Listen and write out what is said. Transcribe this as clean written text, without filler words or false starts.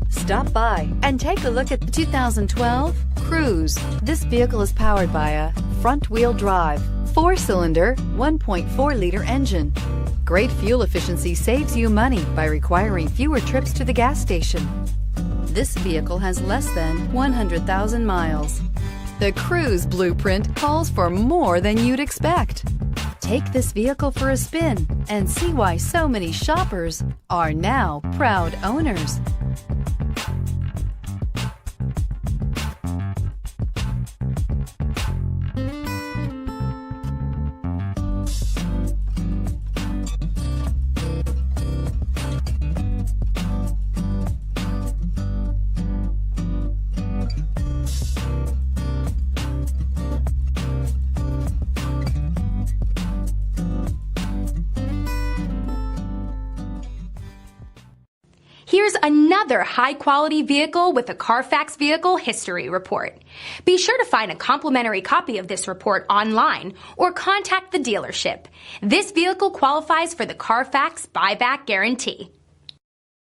Stop by and take a look at the 2012 Cruze. This vehicle is powered by a front-wheel drive, 4-cylinder, 1.4-liter engine. Great fuel efficiency saves you money by requiring fewer trips to the gas station. This vehicle has less than 100,000 miles. The Cruze blueprint calls for more than you'd expect. Take this vehicle for a spin and see why so many shoppers are now proud owners. Here's another high-quality vehicle with a Carfax Vehicle History Report. Be sure to find a complimentary copy of this report online or contact the dealership. This vehicle qualifies for the Carfax Buyback Guarantee.